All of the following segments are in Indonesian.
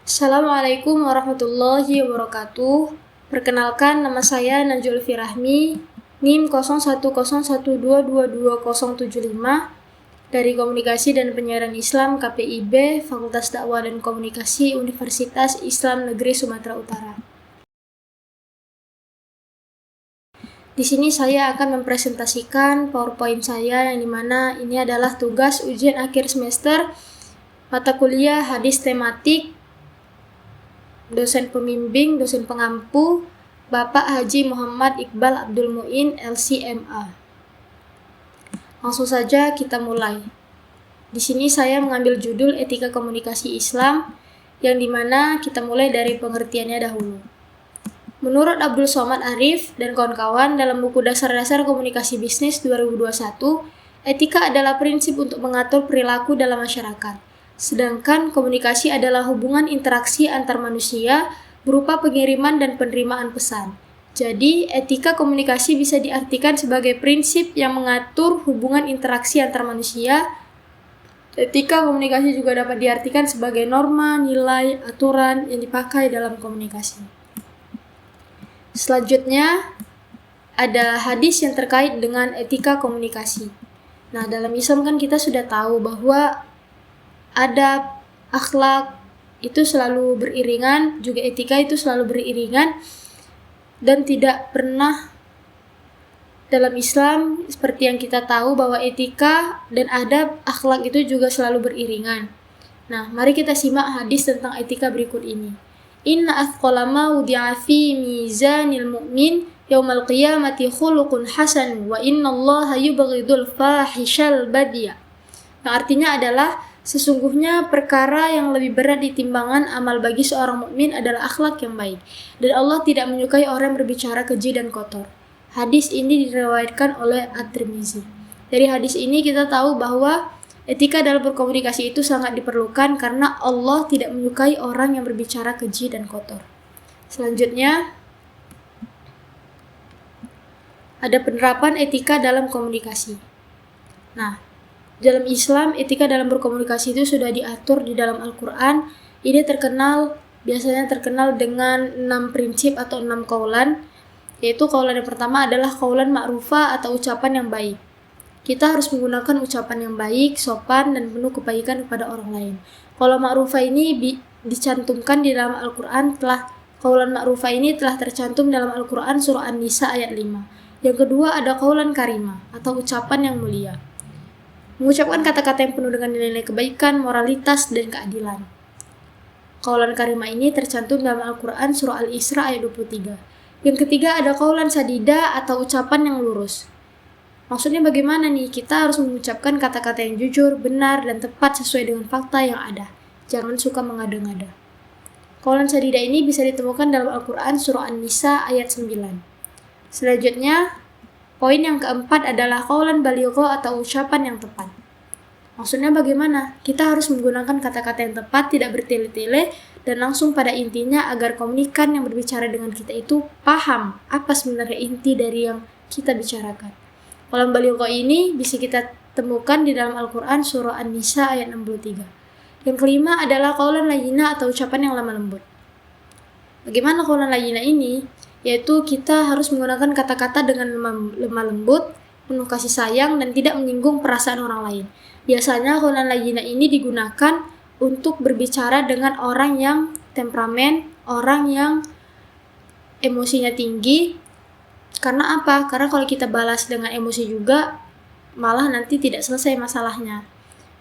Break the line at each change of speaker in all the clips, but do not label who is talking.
Assalamualaikum warahmatullahi wabarakatuh. Perkenalkan, nama saya Najul Firahmi, NIM 0101222075 dari Komunikasi dan Penyiaran Islam KPIB, Fakultas Dakwah dan Komunikasi Universitas Islam Negeri Sumatera Utara. Di sini saya akan mempresentasikan PowerPoint saya yang dimana ini adalah tugas ujian akhir semester mata kuliah hadis tematik dosen pembimbing, dosen pengampu, Bapak Haji Muhammad Iqbal Abdul Muin, LCMA. Langsung saja kita mulai. Di sini saya mengambil judul Etika Komunikasi Islam, yang dimana kita mulai dari pengertiannya dahulu. Menurut Abdul Somad Arif dan kawan-kawan dalam buku Dasar-Dasar Komunikasi Bisnis 2021, etika adalah prinsip untuk mengatur perilaku dalam masyarakat. Sedangkan komunikasi adalah hubungan interaksi antar manusia berupa pengiriman dan penerimaan pesan. Jadi, etika komunikasi bisa diartikan sebagai prinsip yang mengatur hubungan interaksi antar manusia. Etika komunikasi juga dapat diartikan sebagai norma, nilai, aturan yang dipakai dalam komunikasi. Selanjutnya, ada hadis yang terkait dengan etika komunikasi. Nah, dalam Islam kan kita sudah tahu bahwa adab, akhlak itu selalu beriringan, juga etika itu selalu beriringan, dan tidak pernah dalam Islam seperti yang kita tahu bahwa etika dan adab, akhlak itu juga selalu beriringan. Nah, mari kita simak hadis tentang etika berikut ini. Inna athqala ma wudi'a fi mizanil mu'min yaumal qiyamati khuluqun hasan wa inna Allaha yubghidul fahishal badiyah. Yang artinya adalah sesungguhnya perkara yang lebih berat di timbangan amal bagi seorang mukmin adalah akhlak yang baik, dan Allah tidak menyukai orang yang berbicara keji dan kotor. Hadis ini diriwayatkan oleh At-Tirmizi. Dari hadis ini kita tahu bahwa etika dalam berkomunikasi itu sangat diperlukan karena Allah tidak menyukai orang yang berbicara keji dan kotor. Selanjutnya, ada penerapan etika dalam komunikasi. Nah, dalam Islam, etika dalam berkomunikasi itu sudah diatur di dalam Al-Quran. Ini biasanya terkenal dengan 6 prinsip atau 6 qaulan, yaitu qaulan yang pertama adalah qaulan ma'rufah atau ucapan yang baik. Kita harus menggunakan ucapan yang baik, sopan, dan penuh kebaikan kepada orang lain. Qaulan ma'rufah ini dicantumkan di dalam Al-Quran qaulan ma'rufah ini telah tercantum dalam Al-Quran surah An-Nisa ayat 5. Yang kedua ada qaulan karimah atau ucapan yang mulia. Mengucapkan kata-kata yang penuh dengan nilai-nilai kebaikan, moralitas, dan keadilan. Qaulan karimah ini tercantum dalam Al-Quran surah Al-Isra ayat 23. Yang ketiga ada qaulan sadida atau ucapan yang lurus. Maksudnya bagaimana nih? Kita harus mengucapkan kata-kata yang jujur, benar, dan tepat sesuai dengan fakta yang ada. Jangan suka mengada-ngada. Qaulan sadida ini bisa ditemukan dalam Al-Quran surah An-Nisa ayat 9. Selanjutnya, poin yang keempat adalah qaulan baligha atau ucapan yang tepat. Maksudnya bagaimana? Kita harus menggunakan kata-kata yang tepat, tidak bertele-tele, dan langsung pada intinya agar komunikan yang berbicara dengan kita itu paham apa sebenarnya inti dari yang kita bicarakan. Qaulan baligha ini bisa kita temukan di dalam Al-Quran surah An-Nisa ayat 63. Yang kelima adalah qaulan layyina atau ucapan yang lemah lembut. Bagaimana qaulan layyina ini? Yaitu kita harus menggunakan kata-kata dengan lemah lembut, penuh kasih sayang, dan tidak menyinggung perasaan orang lain. Biasanya qaulan layyina ini digunakan untuk berbicara dengan orang yang temperamen, orang yang emosinya tinggi. Karena apa? Karena kalau kita balas dengan emosi juga, malah nanti tidak selesai masalahnya.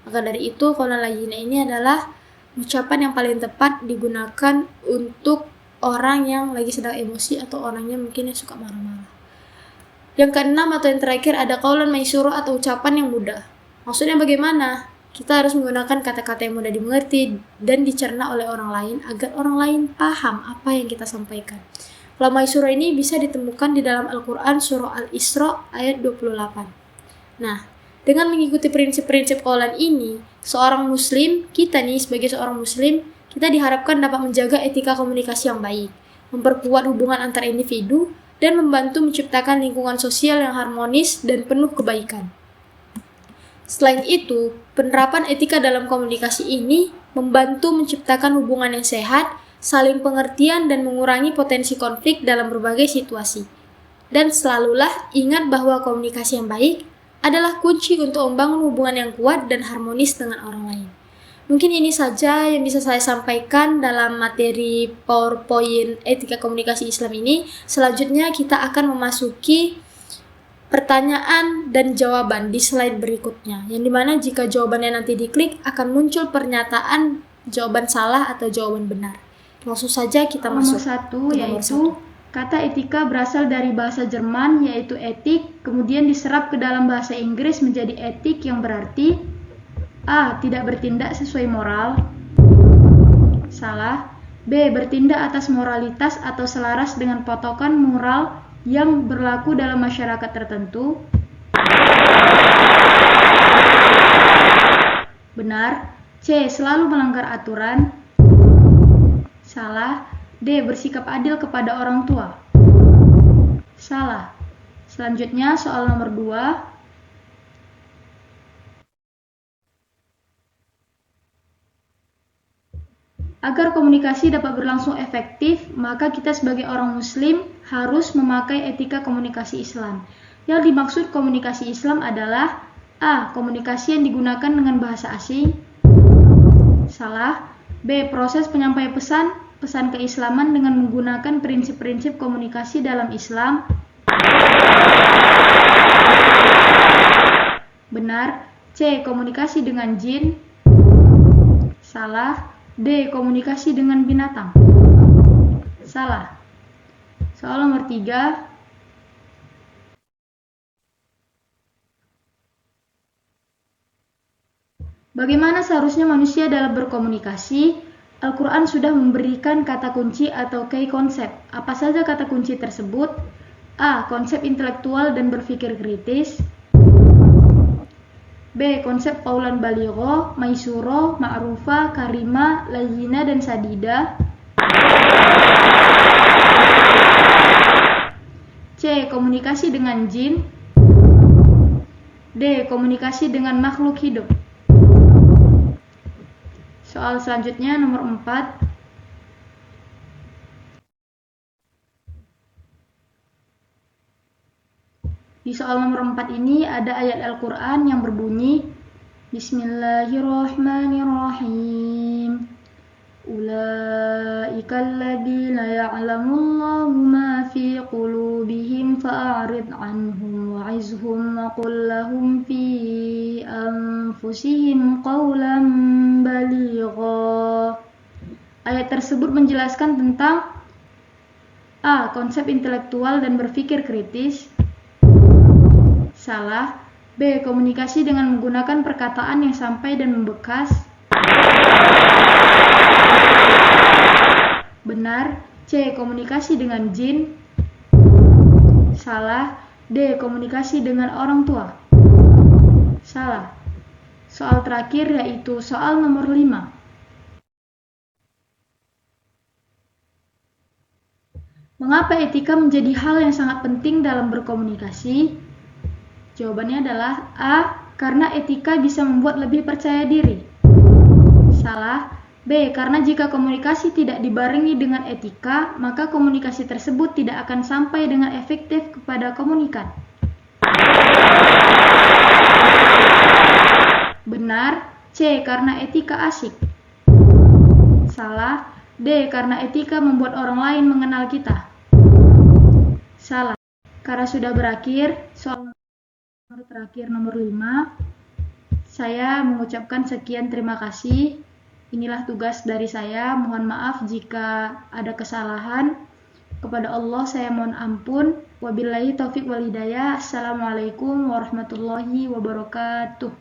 Maka dari itu, qaulan layyina ini adalah ucapan yang paling tepat digunakan untuk orang yang lagi sedang emosi atau orangnya mungkin yang suka marah-marah. Yang keenam atau yang terakhir ada qaulan maisura atau ucapan yang mudah. Maksudnya bagaimana? Kita harus menggunakan kata-kata yang mudah dimengerti dan dicerna oleh orang lain agar orang lain paham apa yang kita sampaikan. Qaulan maisura ini bisa ditemukan di dalam Al-Quran surah Al-Isra ayat 28. Nah, dengan mengikuti prinsip-prinsip qaulan ini, seorang muslim, kita nih sebagai seorang muslim, kita diharapkan dapat menjaga etika komunikasi yang baik, memperkuat hubungan antar individu, dan membantu menciptakan lingkungan sosial yang harmonis dan penuh kebaikan. Selain itu, penerapan etika dalam komunikasi ini membantu menciptakan hubungan yang sehat, saling pengertian, dan mengurangi potensi konflik dalam berbagai situasi. Dan selalulah ingat bahwa komunikasi yang baik adalah kunci untuk membangun hubungan yang kuat dan harmonis dengan orang lain. Mungkin ini saja yang bisa saya sampaikan dalam materi PowerPoint Etika Komunikasi Islam ini. Selanjutnya kita akan memasuki pertanyaan dan jawaban di slide berikutnya, yang dimana jika jawabannya nanti diklik akan muncul pernyataan jawaban salah atau jawaban benar. Langsung saja kita masuk.
Nomor satu, kata etika berasal dari bahasa Jerman yaitu etik, kemudian diserap ke dalam bahasa Inggris menjadi etik yang berarti A. Tidak bertindak sesuai moral. Salah. B. Bertindak atas moralitas atau selaras dengan patokan moral yang berlaku dalam masyarakat tertentu. Benar. C. Selalu melanggar aturan. Salah. D. Bersikap adil kepada orang tua. Salah. Selanjutnya soal nomor 2. Agar komunikasi dapat berlangsung efektif, maka kita sebagai orang muslim harus memakai etika komunikasi Islam. Yang dimaksud komunikasi Islam adalah A. Komunikasi yang digunakan dengan bahasa asing. Salah. B. Proses penyampaian pesan keislaman dengan menggunakan prinsip-prinsip komunikasi dalam Islam. Benar. C. Komunikasi dengan jin. Salah. D. Komunikasi dengan binatang. Salah. Soal nomor 3. Bagaimana seharusnya manusia dalam berkomunikasi? Al-Quran sudah memberikan kata kunci atau key konsep. Apa saja kata kunci tersebut? A. Konsep intelektual dan berpikir kritis. B. Konsep qaulan baligho, maisuro, ma'rufa, karima, layyina, dan sadida. C. Komunikasi dengan jin. D. Komunikasi dengan makhluk hidup. Soal selanjutnya nomor 4. Di soal nomor 4 ini ada ayat Al-Quran yang berbunyi Bismillahirrahmanirrahim. Ulaika alladzina ya'lamullahu ma fi qulubihim fa'arid anhum wa'izhum wa qul lahum fi anfusihim qawlan baligha. Ayat tersebut menjelaskan tentang A. Konsep intelektual dan berpikir kritis. Salah. B. Komunikasi dengan menggunakan perkataan yang sampai dan membekas. Benar. C. Komunikasi dengan jin. Salah. D. Komunikasi dengan orang tua. Salah. Soal terakhir yaitu soal nomor 5. Mengapa etika menjadi hal yang sangat penting dalam berkomunikasi? Jawabannya adalah A. Karena etika bisa membuat lebih percaya diri. Salah. B. Karena jika komunikasi tidak dibarengi dengan etika, maka komunikasi tersebut tidak akan sampai dengan efektif kepada komunikan. Benar. C. Karena etika asik. Salah. D. Karena etika membuat orang lain mengenal kita. Salah. Karena sudah berakhir soal terakhir nomor 5, saya mengucapkan sekian terima kasih. Inilah tugas dari saya. Mohon maaf jika ada kesalahan. Kepada Allah saya mohon ampun. Wabillahi taufiq wal hidayah. Assalamualaikum warahmatullahi wabarakatuh.